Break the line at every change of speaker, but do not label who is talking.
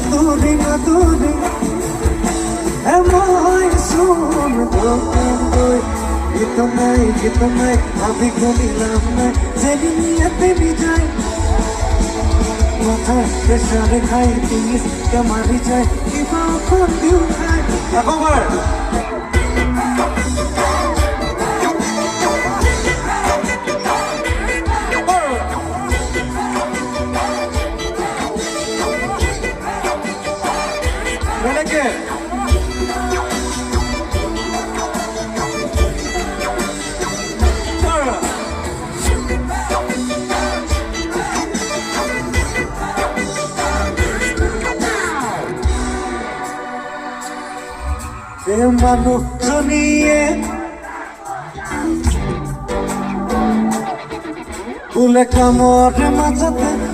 মাতুরি মাতুরি এমন শুন দোকান গীত নাই ভাবি করিলাম নাই যেদিন নিয়েতে বিজয় মাথায় প্রেশারে খাই তিনিস মারি যায় কিবা ফোন দিও খাই একবার Meleke মানুষ নিয়ে উলে কামড়ে মাঝাতে